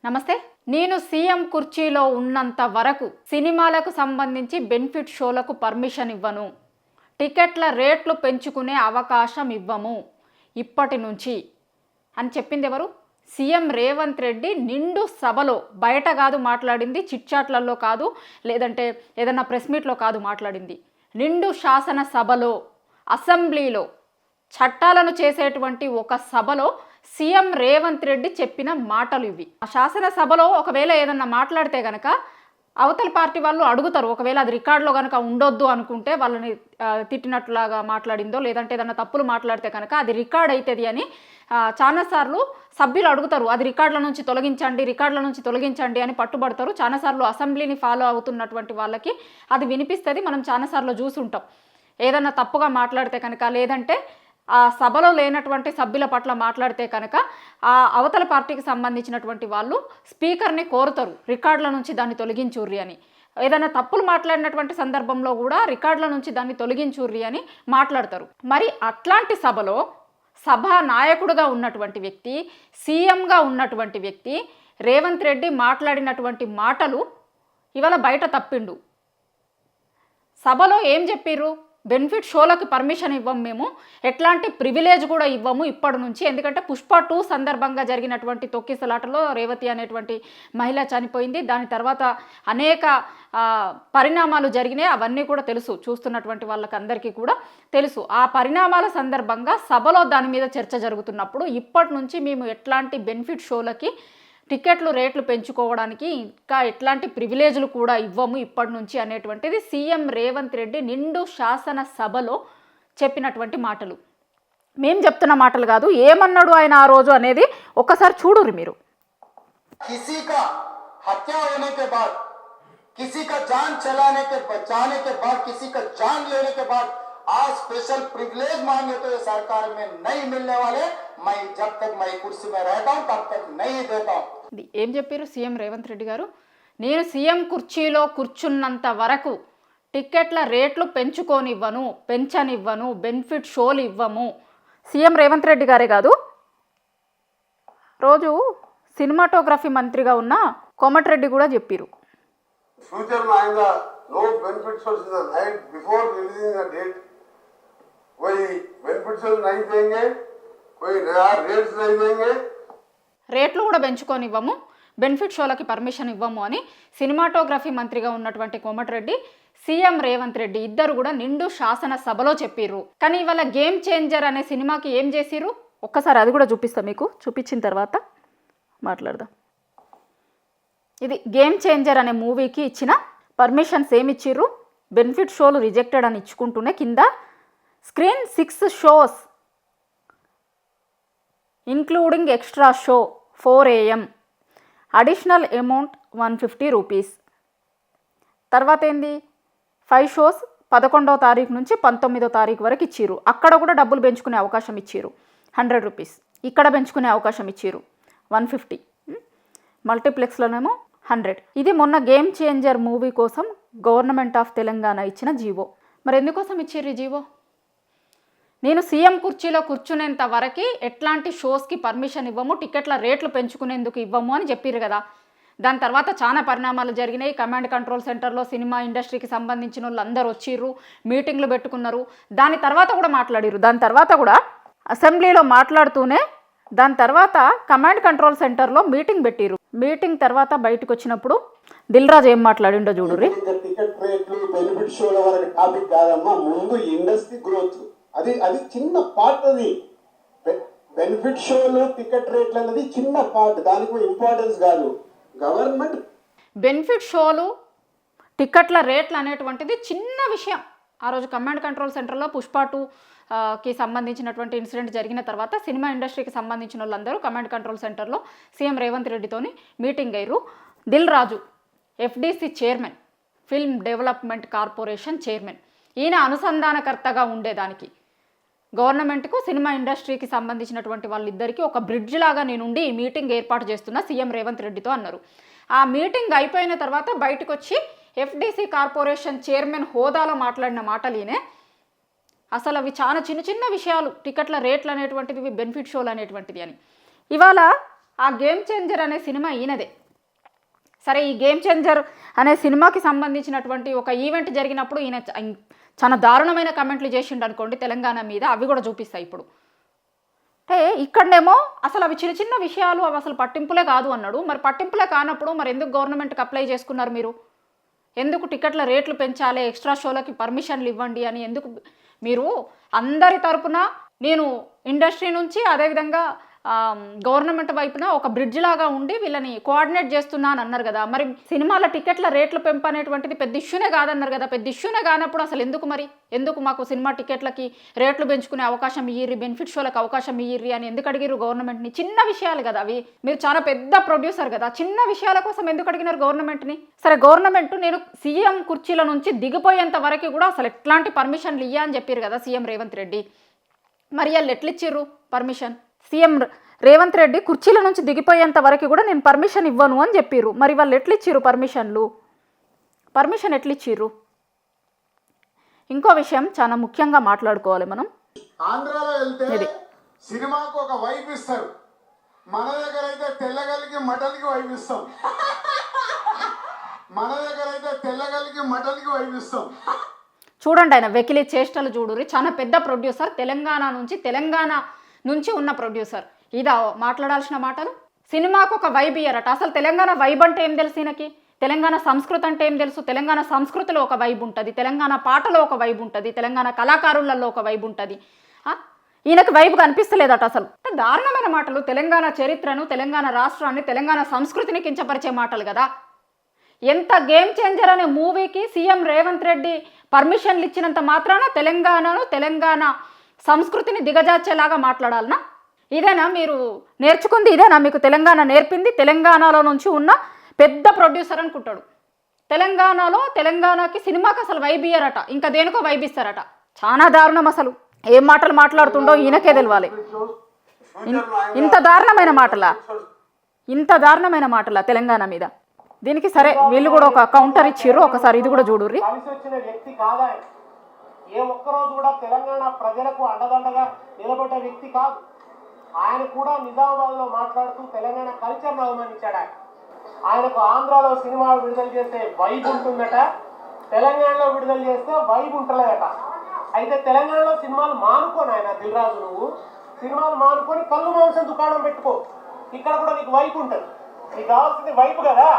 నమస్తే. నేను సీఎం కుర్చీలో ఉన్నంత వరకు సినిమాలకు సంబంధించి బెనిఫిట్ షోలకు పర్మిషన్ ఇవ్వను, టికెట్ల రేట్లు పెంచుకునే అవకాశం ఇవ్వము ఇప్పటి నుంచి అని చెప్పింది ఎవరు? సీఎం రేవంత్ రెడ్డి నిండు సభలో, బయట కాదు మాట్లాడింది, చిట్చాట్లలో కాదు, లేదంటే ఏదన్నా ప్రెస్ మీట్లో కాదు మాట్లాడింది. నిండు శాసన సభలో, అసెంబ్లీలో, చట్టాలను చేసేటువంటి ఒక సభలో సీఎం రేవంత్ రెడ్డి చెప్పిన మాటలు ఇవి. ఆ శాసనసభలో ఒకవేళ ఏదన్నా మాట్లాడితే కనుక అవతల పార్టీ వాళ్ళు అడుగుతారు, ఒకవేళ అది రికార్డులో కనుక ఉండొద్దు అనుకుంటే, వాళ్ళని తిట్టినట్లాగా మాట్లాడిందో లేదంటే ఏదన్నా తప్పులు మాట్లాడితే కనుక అది రికార్డ్ అవుతుంది అని చాలాసార్లు సభ్యులు అడుగుతారు. అది రికార్డుల నుంచి తొలగించండి అని పట్టుబడతారు. చాలాసార్లు అసెంబ్లీని ఫాలో అవుతున్నటువంటి వాళ్ళకి అది వినిపిస్తుంది. మనం చాలాసార్లు చూసుంటాం. ఏదన్నా తప్పుగా మాట్లాడితే కనుక, లేదంటే ఆ సభలో లేనటువంటి సభ్యుల పట్ల మాట్లాడితే కనుక ఆ అవతల పార్టీకి సంబంధించినటువంటి వాళ్ళు స్పీకర్ని కోరుతారు, రికార్డుల నుంచి దాన్ని తొలగించుర్రి అని. ఏదైనా తప్పులు మాట్లాడినటువంటి సందర్భంలో కూడా రికార్డుల నుంచి దాన్ని తొలగించుర్రి అని మాట్లాడతారు. మరి అట్లాంటి సభలో సభా నాయకుడుగా ఉన్నటువంటి వ్యక్తి, సీఎంగా ఉన్నటువంటి వ్యక్తి రేవంత్ రెడ్డి మాట్లాడినటువంటి మాటలు ఇవాళ బయట తప్పిండు. సభలో ఏం చెప్పిర్రు? బెనిఫిట్ షోలకు పర్మిషన్ ఇవ్వము, మేము ఎట్లాంటి ప్రివిలేజ్ కూడా ఇవ్వము ఇప్పటి నుంచి. ఎందుకంటే పుష్ప 2 సందర్భంగా జరిగినటువంటి తొక్కిసలాటలో రేవతి అనేటువంటి మహిళ చనిపోయింది. దాని తర్వాత అనేక పరిణామాలు జరిగినాయి. అవన్నీ కూడా తెలుసు, చూస్తున్నటువంటి వాళ్ళకి అందరికీ కూడా తెలుసు. ఆ పరిణామాల సందర్భంగా సభలో దాని మీద చర్చ జరుగుతున్నప్పుడు ఇప్పటి నుంచి మేము ఎట్లాంటి బెనిఫిట్ షోలకి టికెట్లు రేట్లు పెంచుకోవడానికి ఇంకా ఎట్లాంటి ప్రివిలేజ్లు కూడా ఇవ్వము ఇప్పటి నుంచి అనేటువంటిది సీఎం రేవంత్ రెడ్డి నిండు శాసన సభలో చెప్పినటువంటి మాటలు. మేము చెప్తున్న మాటలు కాదు, ఏమన్నాడు ఆయన ఆ రోజు అనేది ఒక్కసారి చూడురు మీరు. किसी का हत्या होने के बाद, किसी का जान चलाने के बचाने के बाद, किसी का जान लेने के बाद आज स्पेशल प्रिविलेज मांगे तो ये सरकार में नहीं मिलने वाले. मैं जब तक मैं कुर्सी में रहता हूं तब तक नहीं देता हूं. ఏం చెప్పారు సీఎం రేవంత్ రెడ్డి గారు? నేను సీఎం కుర్చీలో కూర్చున్నంత వరకు టికెట్ల రేట్లు పెంచనివ్వను, బెనిఫిట్ షోలు ఇవ్వము. సీఎం రేవంత్ రెడ్డి గారే కాదు, రోజు సినిమాటోగ్రఫీ మంత్రిగా ఉన్న కోమటిరెడ్డి కూడా చెప్పారు. फ्यूचर में आएगा no benefit shows in the night before releasing the date. कोई बेनिफिट शोज नहीं देंगे, कोई नया रेट्स नहीं देंगे. రేట్లు కూడా పెంచుకోనివ్వము, బెనిఫిట్ షోలకి పర్మిషన్ ఇవ్వము అని సినిమాటోగ్రఫీ మంత్రిగా ఉన్నటువంటి కోమటిరెడ్డి, సీఎం రేవంత్ రెడ్డి ఇద్దరు కూడా నిండు శాసన సభలో చెప్పిర్రు. కానీ ఇవాళ గేమ్ చేంజర్ అనే సినిమాకి ఏం చేసిర్రు ఒక్కసారి అది కూడా చూపిస్తా మీకు. చూపించిన తర్వాత మాట్లాడదాం. ఇది గేమ్ చేంజర్ అనే మూవీకి ఇచ్చిన పర్మిషన్స్ ఏమి ఇచ్చిర్రు? బెనిఫిట్ షోలు రిజెక్టెడ్ అని ఇచ్చుకుంటూనే కింద screen 6 shows including extra show 4 AM, additional amount 150 rupees. తర్వాత ఏంది 5 షోస్ 11వ తారీఖు నుంచి 19వ తారీఖు వరకు ఇచ్చిర్రు. అక్కడ కూడా డబ్బులు పెంచుకునే అవకాశం ఇచ్చిర్రు, 100 రూపీస్. ఇక్కడ పెంచుకునే అవకాశం ఇచ్చిర్రు 150, మల్టీప్లెక్స్లోనేమో 100. ఇది మొన్న గేమ్ చేంజర్ మూవీ కోసం గవర్నమెంట్ ఆఫ్ తెలంగాణ ఇచ్చిన జీవో. మరి ఎందుకోసం ఇచ్చిర్రు ఈ జీవో? నేను సీఎం కుర్చీలో కూర్చునేంత వరకు ఎట్లాంటి షోస్కి పర్మిషన్ ఇవ్వము, టికెట్ల రేట్లు పెంచుకునేందుకు ఇవ్వము అని చెప్పారు కదా. దాని తర్వాత చాలా పరిణామాలు జరిగినాయి. కమాండ్ కంట్రోల్ సెంటర్లో సినిమా ఇండస్ట్రీకి సంబంధించిన వాళ్ళు అందరూ వచ్చిర్రు, మీటింగ్లు పెట్టుకున్నారు. దాని తర్వాత కూడా మాట్లాడిర్రు. దాని తర్వాత కూడా అసెంబ్లీలో మాట్లాడుతూనే దాని తర్వాత కమాండ్ కంట్రోల్ సెంటర్లో మీటింగ్ పెట్టిర్రు. మీటింగ్ తర్వాత బయటకు వచ్చినప్పుడు దిల్ రాజు ఏం మాట్లాడిండో చూడుర్రి. టికెట్ రేట్లు బెనిఫిట్ షోల వరకు టాపిక్ కాదమ్మా, ముందు ఇండస్ట్రీ గ్రోత్ అది చిన్న పార్ట్. అది బెనిఫిట్ షోలు టికెట్ రేట్లు అనేది చిన్న పార్ట్, దానికి ఇంపార్టెన్స్ కాదు. గవర్నమెంట్ బెనిఫిట్ షోలు టికెట్ల రేట్లు అనేటువంటిది చిన్న విషయం. ఆ రోజు కమాండ్ కంట్రోల్ సెంటర్లో పుష్ప 2కి సంబంధించినటువంటి ఇన్సిడెంట్ జరిగిన తర్వాత సినిమా ఇండస్ట్రీకి సంబంధించిన వాళ్ళందరూ కమాండ్ కంట్రోల్ సెంటర్లో సీఎం రేవంత్ రెడ్డితోని మీటింగ్ అయ్యారు. Dil Raju FDC chairman, film development corporation chairman, ఈయన అనుసంధానకర్తగా ఉండేదానికి గవర్నమెంట్కు సినిమా ఇండస్ట్రీకి సంబంధించినటువంటి వాళ్ళిద్దరికీ ఒక బ్రిడ్జ్ లాగా నేనుండి ఈ మీటింగ్ ఏర్పాటు చేస్తున్నా సీఎం రేవంత్ రెడ్డితో అన్నారు. ఆ మీటింగ్ అయిపోయిన తర్వాత బయటకు వచ్చి FDC కార్పొరేషన్ చైర్మన్ హోదాలో మాట్లాడిన మాటలు ఈయనే. అసలు అవి చాలా చిన్న చిన్న విషయాలు, టికెట్ల రేట్లు అనేటువంటిది, బెనిఫిట్ షోలు అనేటువంటిది అని. ఇవాళ ఆ గేమ్ చేంజర్ అనే సినిమా ఈయనదే. సరే, ఈ గేమ్ చేంజర్ అనే సినిమాకి సంబంధించినటువంటి ఒక ఈవెంట్ జరిగినప్పుడు ఈయన చాలా దారుణమైన కమెంట్లు చేసిండు అనుకోండి తెలంగాణ మీద, అవి కూడా చూపిస్తాయి ఇప్పుడు. అంటే ఇక్కడనేమో అసలు అవి చిన్న చిన్న విషయాలు, అవి అసలు పట్టింపులే కాదు అన్నాడు. మరి పట్టింపులే కానప్పుడు మరి ఎందుకు గవర్నమెంట్కి అప్లై చేసుకున్నారు మీరు? ఎందుకు టికెట్ల రేట్లు పెంచాలి, ఎక్స్ట్రా షోలకి పర్మిషన్లు ఇవ్వండి అని ఎందుకు? మీరు అందరి తరపున, నేను ఇండస్ట్రీ నుంచి అదేవిధంగా గవర్నమెంట్ వైపున ఒక బ్రిడ్జ్ లాగా ఉండి వీళ్ళని కోఆర్డినేట్ చేస్తున్నా అని అన్నారు కదా. మరి సినిమాల టికెట్ల రేట్లు పెంపు అనేటువంటిది పెద్ద ఇష్యూనే కాదన్నారు కదా. పెద్ద ఇష్యూనే కానప్పుడు అసలు ఎందుకు మాకు సినిమా టికెట్లకి రేట్లు పెంచుకునే అవకాశం ఇయ్యిర్రి, బెనిఫిట్ షోలకు అవకాశం ఇయ్యిర్రి అని ఎందుకు అడిగిరు గవర్నమెంట్ని? చిన్న విషయాలు కదా అవి. మీరు చాలా పెద్ద ప్రొడ్యూసర్ కదా, చిన్న విషయాల కోసం ఎందుకు అడిగినారు గవర్నమెంట్ని? సరే, గవర్నమెంట్ నేను సీఎం కుర్చీల నుంచి దిగిపోయేంత వరకు కూడా అసలు ఎట్లాంటి పర్మిషన్లు ఇయ్యా అని చెప్పారు కదా సీఎం రేవంత్ రెడ్డి. మరి వాళ్ళు ఎట్లిచ్చిర్రు పర్మిషన్? సీఎం రేవంత్ రెడ్డి కుర్చీల నుంచి దిగిపోయేంత వరకు కూడా నేను పర్మిషన్ ఇవ్వను అని చెప్పిర్రు. మరి వాళ్ళు ఎట్లిచ్చిర్రు పర్మిషన్ ఎట్లిచ్చిర్రు? ఇంకో విషయం చాలా ముఖ్యంగా మాట్లాడుకోవాలి మనం. ఆంధ్రాలో వెళ్తే సినిమాకు ఒక వైబ్ ఇస్తారు, మన దగ్గర అయితే తెల్లగలికి మటన్కి వైబ్ ఇస్తాం. చూడండి, ఆయన వెకిలి చేష్టలు చూడురి. చాలా పెద్ద ప్రొడ్యూసర్, తెలంగాణ నుంచి ఉన్న ప్రొడ్యూసర్. ఇదా మాట్లాడాల్సిన మాటలు? సినిమాకు ఒక వైబ్ ఇయ్యరట. అసలు తెలంగాణ వైబ్ అంటే ఏం తెలుసు ఈయనకి? తెలంగాణ సంస్కృతి అంటే ఏం తెలుసు? తెలంగాణ సంస్కృతిలో ఒక వైబ్ ఉంటుంది, తెలంగాణ పాటలో ఒక వైబ్ ఉంటుంది, తెలంగాణ కళాకారులలో ఒక వైబ్ ఉంటుంది. ఈయనకు వైబ్ కనిపిస్తలేదట అసలు. దారుణమైన మాటలు. తెలంగాణ చరిత్రను, తెలంగాణ రాష్ట్రాన్ని, తెలంగాణ సంస్కృతిని కించపరిచే మాటలు కదా. ఎంత గేమ్ చేంజర్ అనే మూవీకి సీఎం రేవంత్ రెడ్డి పర్మిషన్లు ఇచ్చినంత మాత్రాన తెలంగాణ సంస్కృతిని దిగజార్చేలాగా మాట్లాడాలనా? ఇదేనా మీరు నేర్చుకుంది? ఇదేనా మీకు తెలంగాణ నేర్పింది? తెలంగాణలో నుంచి ఉన్న పెద్ద ప్రొడ్యూసర్ అనుకుంటాడు. తెలంగాణకి సినిమాకి అసలు వైబ్ ఇయ్యరట, ఇంకా దేనికో వైబ్ ఇస్తారట. చాలా దారుణం. అసలు ఏం మాటలు మాట్లాడుతుండో ఈయనకే తెలియాలి. ఇంత దారుణమైన మాటలా తెలంగాణ మీద? దీనికి సరే వీళ్ళు కూడా ఒక కౌంటర్ ఇచ్చిర్రు. ఒకసారి ఇది కూడా చూడుర్రి. కలిసి వచ్చిన వ్యక్తి కాదా? ఏ ఒక్కరోజు కూడా తెలంగాణ ప్రజలకు అండదండగా నిలబడ్డ వ్యక్తి కాదు. ఆయన కూడా నిజామాబాద్లో మాట్లాడుతూ తెలంగాణ కల్చర్ను అవమానించాడు. ఆయనకు ఆంధ్రాలో సినిమాలు విడుదల చేస్తే వైబ్ ఉంటుందట, తెలంగాణలో విడుదల చేస్తే వైబ్ ఉంటలేదట. అయితే తెలంగాణలో సినిమాలు మానుకోని ఆయన దిల్రాజు, నువ్వు సినిమాలు మానుకొని కళ్ళు మాంసం దుకాణం పెట్టుకో, ఇక్కడ కూడా నీకు వైబ్ ఉంటుంది. నీకు కావాల్సింది వైబ్ కదా,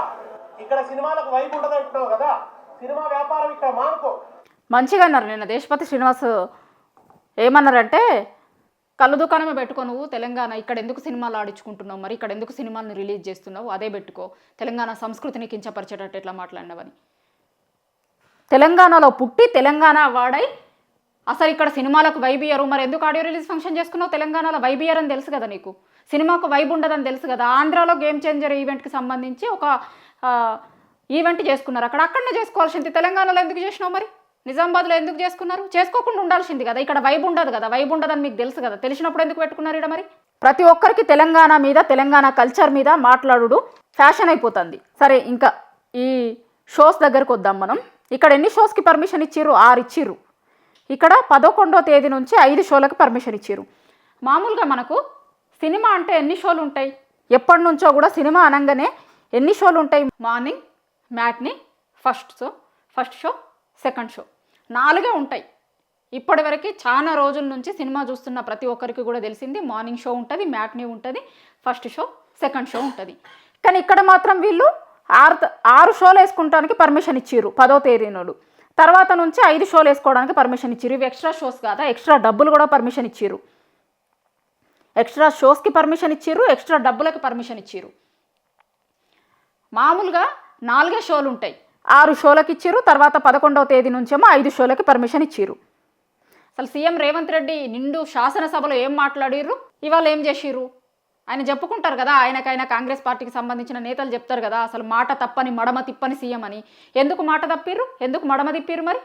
ఇక్కడ సినిమాలకు వైబ్ ఉంటుంది అంటున్నావు కదా. సినిమా వ్యాపారం ఇక్కడ మానుకో. మంచిగా అన్నారు నిన్న దేశపతి శ్రీనివాస్. ఏమన్నారంటే, కళ్ళు దుకాణమే పెట్టుకో నువ్వు, తెలంగాణ ఇక్కడ ఎందుకు సినిమాలు ఆడించుకుంటున్నావు, మరి ఇక్కడ ఎందుకు సినిమాలను రిలీజ్ చేస్తున్నావు, అదే పెట్టుకో, తెలంగాణ సంస్కృతిని కించపరిచేటట్టు ఎట్లా మాట్లాడినవని. తెలంగాణలో పుట్టి తెలంగాణ వాడై అసలు ఇక్కడ సినిమాలకు వైబ్ ఇయ్యరు, మరి ఎందుకు ఆడియో రిలీజ్ ఫంక్షన్ చేసుకున్నావు? తెలంగాణలో వైబ్ ఇయ్యర్ అని తెలుసు కదా నీకు, సినిమాకు వైబ్ ఉండదని తెలుసు కదా. ఆంధ్రాలో గేమ్ చేంజర్ ఈవెంట్కి సంబంధించి ఒక ఈవెంట్ చేసుకున్నారు, అక్కడనే చేసుకోవాల్సింది. తెలంగాణలో ఎందుకు చేసినావు? మరి నిజామాబాద్లో ఎందుకు చేసుకున్నారు? చేసుకోకుండా ఉండాల్సింది కదా. ఇక్కడ వైబ్ ఉండదు కదా, వైబ్ ఉండదని మీకు తెలుసు కదా. తెలిసినప్పుడు ఎందుకు పెట్టుకున్నారు ఇక్కడ? మరి ప్రతి ఒక్కరికి తెలంగాణ మీద, తెలంగాణ కల్చర్ మీద మాట్లాడుడు ఫ్యాషన్ అయిపోతుంది. సరే, ఇంకా ఈ షోస్ దగ్గరకు వద్దాం మనం. ఇక్కడ ఎన్ని షోస్కి పర్మిషన్ ఇచ్చిర్రు? 6 ఇచ్చిర్రు. ఇక్కడ 11వ తేదీ నుంచి 5 షోలకు పర్మిషన్ ఇచ్చిర్రు. మామూలుగా మనకు సినిమా అంటే ఎన్ని షోలు ఉంటాయి? ఎప్పటి నుంచో కూడా సినిమా అనగానే ఎన్ని షోలు ఉంటాయి? Morning, matinee, first show, second show, 4 ఉంటాయి. ఇప్పటివరకు చాలా రోజుల నుంచి సినిమా చూస్తున్న ప్రతి ఒక్కరికి కూడా తెలిసింది మార్నింగ్ షో ఉంటుంది, మ్యాట్ని ఉంటుంది, ఫస్ట్ షో, సెకండ్ షో ఉంటుంది. కానీ ఇక్కడ మాత్రం వీళ్ళు 6 షోలు వేసుకుంటానికి పర్మిషన్ ఇచ్చిర్రు 10వ తేదీ నాడు. తర్వాత నుంచి 5 షోలు వేసుకోవడానికి పర్మిషన్ ఇచ్చిర్రు. ఇవి ఎక్స్ట్రా షోస్ కాదా, ఎక్స్ట్రా డబ్బులు కూడా పర్మిషన్ ఇచ్చిర్రు. ఎక్స్ట్రా షోస్కి పర్మిషన్ ఇచ్చిర్రు, ఎక్స్ట్రా డబ్బులకి పర్మిషన్ ఇచ్చిర్రు. మామూలుగా 4 షోలు ఉంటాయి, 6 షోలకు ఇచ్చిర్రు. తర్వాత 11వ తేదీ నుంచేమో 5 షోలకి పర్మిషన్ ఇచ్చిర్రు. అసలు సీఎం రేవంత్ రెడ్డి నిండు శాసనసభలో ఏం మాట్లాడిర్రు, ఇవాళ ఏం చేసిర్రు? ఆయన చెప్పుకుంటారు కదా, ఆయనకైనా కాంగ్రెస్ పార్టీకి సంబంధించిన నేతలు చెప్తారు కదా, అసలు మాట తప్పని మడమ తిప్పని సీఎం అని. ఎందుకు మాట తప్పిర్రు, ఎందుకు మడమ తిప్పిర్రు? మరి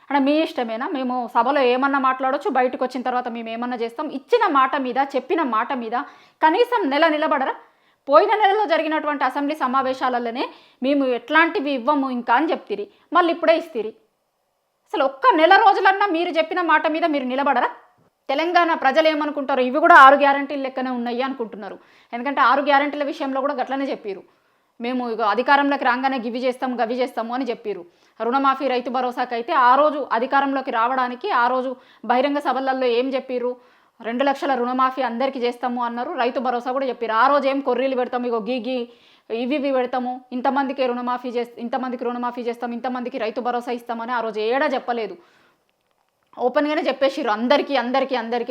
అంటే మీ ఇష్టమేనా? మేము సభలో ఏమన్నా మాట్లాడవచ్చు, బయటకు వచ్చిన తర్వాత మేము ఏమన్నా చేస్తాం. ఇచ్చిన మాట మీద, చెప్పిన మాట మీద కనీసం నిలబడరా? పోయిన నెలలో జరిగినటువంటి అసెంబ్లీ సమావేశాలలోనే మేము ఎట్లాంటివి ఇవ్వము ఇంకా అని చెప్తిరి, మళ్ళీ ఇప్పుడే ఇస్తిరి. అసలు ఒక్క నెల రోజులన్నా మీరు చెప్పిన మాట మీద మీరు నిలబడరా? తెలంగాణ ప్రజలు ఏమనుకుంటారు, ఇవి కూడా 6 గ్యారంటీలు లెక్కనే ఉన్నాయి అనుకుంటున్నారు. ఎందుకంటే 6 గ్యారంటీల విషయంలో కూడా గట్లనే చెప్పారు. మేము ఇక అధికారంలోకి రాగానే గివి చేస్తాము గవి చేస్తాము అని చెప్పారు. రుణమాఫీ రైతు భరోసాకైతే ఆ రోజు అధికారంలోకి రావడానికి ఆ రోజు బహిరంగ సభలలో ఏం చెప్పారు, 2 లక్షల రుణమాఫీ అందరికీ చేస్తాము అన్నారు. రైతు భరోసా కూడా చెప్పారు. ఆ రోజు ఏం కొర్రీలు పెడతాము, ఇగో గీ ఇవి పెడతాము, ఇంతమందికి రుణమాఫీ చేస్తాం, ఇంతమందికి రైతు భరోసా ఇస్తామని ఆ రోజు ఏడా చెప్పలేదు. ఓపెన్గానే చెప్పేసిర్రు అందరికీ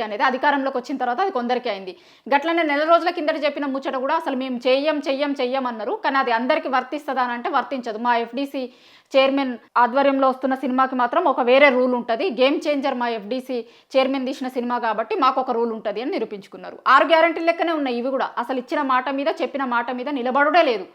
అనేది. అధికారంలోకి వచ్చిన తర్వాత అది కొందరికి అయింది. గట్లనే నెల రోజుల కిందట చెప్పిన ముచ్చట కూడా అసలు మేము చెయ్యం అన్నారు. కానీ అది అందరికీ వర్తిస్తుందా అని అంటే వర్తించదు. మా ఎఫ్డీసీ చైర్మన్ ఆధ్వర్యంలో వస్తున్న సినిమాకి మాత్రం ఒక వేరే రూల్ ఉంటుంది. గేమ్ చేంజర్ మా ఎఫ్డీసీ చైర్మన్ తీసిన సినిమా కాబట్టి మాకు ఒక రూల్ ఉంటుంది అని నిరూపించుకున్నారు. 6 గ్యారంటీలు లెక్కనే ఉన్నాయి ఇవి కూడా. అసలు ఇచ్చిన మాట మీద చెప్పిన మాట మీద నిలబడుడే లేదు.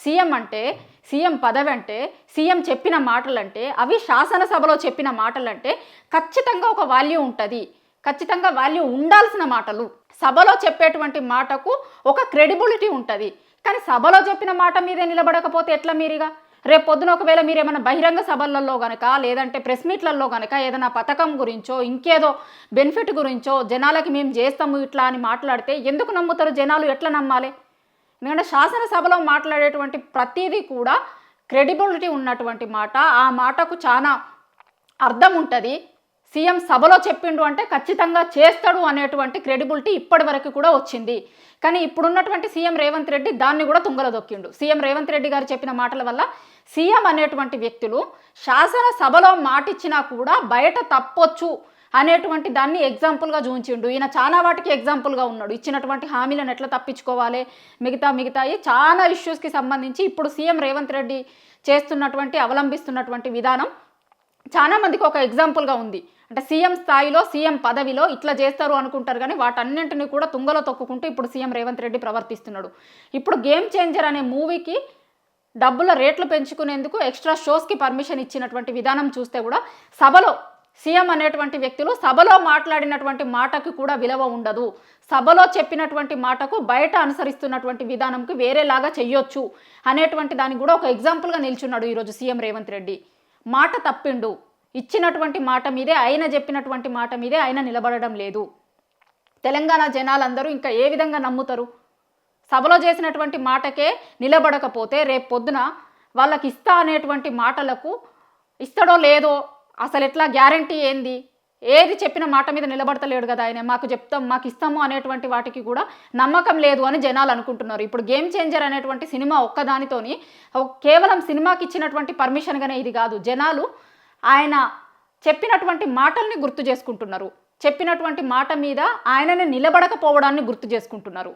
సీఎం అంటే, సీఎం పదవి అంటే, సీఎం చెప్పిన మాటలంటే, అవి శాసనసభలో చెప్పిన మాటలంటే ఖచ్చితంగా ఒక వాల్యూ ఉంటుంది. ఖచ్చితంగా వాల్యూ ఉండాల్సిన మాటలు. సభలో చెప్పేటువంటి మాటకు ఒక క్రెడిబిలిటీ ఉంటుంది. కానీ సభలో చెప్పిన మాట మీదే నిలబడకపోతే ఎట్లా మీరుగా? రేపు పొద్దున ఒకవేళ మీరు ఏమైనా బహిరంగ సభలలో కనుక లేదంటే ప్రెస్ మీట్లలో కనుక ఏదైనా పథకం గురించో ఇంకేదో బెనిఫిట్ గురించో జనాలకి మేము చేస్తాము ఇట్లా అని మాట్లాడితే ఎందుకు నమ్ముతారు జనాలు? ఎట్లా నమ్మాలి? ఎందుకంటే శాసనసభలో మాట్లాడేటువంటి ప్రతిదీ కూడా క్రెడిబిలిటీ ఉన్నటువంటి మాట. ఆ మాటకు చాలా అర్థం ఉంటుంది. సీఎం సభలో చెప్పిండు అంటే ఖచ్చితంగా చేస్తాడు అనేటువంటి క్రెడిబిలిటీ ఇప్పటి వరకు కూడా వచ్చింది. కానీ ఇప్పుడున్నటువంటి సీఎం రేవంత్ రెడ్డి దాన్ని కూడా తుంగలో దొక్కిండు. సీఎం రేవంత్ రెడ్డి గారు చెప్పిన మాటల వల్ల సీఎం అనేటువంటి వ్యక్తులు శాసనసభలో మాటిచ్చినా కూడా బయట తప్పొచ్చు అనేటువంటి దాన్ని ఎగ్జాంపుల్గా చూపించిండు. ఈయన చాలా వాటికి ఎగ్జాంపుల్గా ఉన్నాడు. ఇచ్చినటువంటి హామీలను ఎట్లా తప్పించుకోవాలి, మిగతాయి చాలా ఇష్యూస్కి సంబంధించి ఇప్పుడు సీఎం రేవంత్ రెడ్డి చేస్తున్నటువంటి అవలంబిస్తున్నటువంటి విధానం చాలా మందికి ఒక ఎగ్జాంపుల్గా ఉంది. అంటే సీఎం స్థాయిలో సీఎం పదవిలో ఇట్లా చేస్తారు అనుకుంటారు, కానీ వాటన్నింటినీ కూడా తుంగలో తొక్కుకుంటూ ఇప్పుడు సీఎం రేవంత్ రెడ్డి ప్రవర్తిస్తున్నాడు. ఇప్పుడు గేమ్ చేంజర్ అనే మూవీకి డబ్బుల రేట్లు పెంచుకునేందుకు ఎక్స్ట్రా షోస్కి పర్మిషన్ ఇచ్చినటువంటి విధానం చూస్తే కూడా సభలో సీఎం అనేటువంటి వ్యక్తులు సభలో మాట్లాడినటువంటి మాటకు కూడా విలువ ఉండదు. సభలో చెప్పినటువంటి మాటకు బయట అనుసరిస్తున్నటువంటి విధానంకి వేరేలాగా చెయ్యొచ్చు అనేటువంటి దానికి కూడా ఒక ఎగ్జాంపుల్గా నిల్చున్నాడు ఈరోజు సీఎం రేవంత్ రెడ్డి. మాట తప్పిండు. ఇచ్చినటువంటి మాట మీదే, ఆయన చెప్పినటువంటి మాట మీదే ఆయన నిలబడడం లేదు. తెలంగాణ జనాలందరూ ఇంకా ఏ విధంగా నమ్ముతారు? సభలో చేసినటువంటి మాటకే నిలబడకపోతే రేపు పొద్దున వాళ్ళకి ఇస్తా అనేటువంటి మాటలకు ఇస్తాడో లేదో, అసలు ఎట్లా గ్యారంటీ ఏంది? ఏది చెప్పిన మాట మీద నిలబడతలేడు కదా ఆయన. మాకు ఇస్తాము అనేటువంటి వాటికి కూడా నమ్మకం లేదు అని జనాలు అనుకుంటున్నారు. ఇప్పుడు గేమ్ చేంజర్ అనేటువంటి సినిమా ఒక్కదానితోని కేవలం సినిమాకి ఇచ్చినటువంటి పర్మిషన్గానే ఇది కాదు. జనాలు ఆయన చెప్పినటువంటి మాటల్ని గుర్తు చేసుకుంటున్నారు. చెప్పినటువంటి మాట మీద ఆయననే నిలబడకపోవడాన్ని గుర్తు చేసుకుంటున్నారు.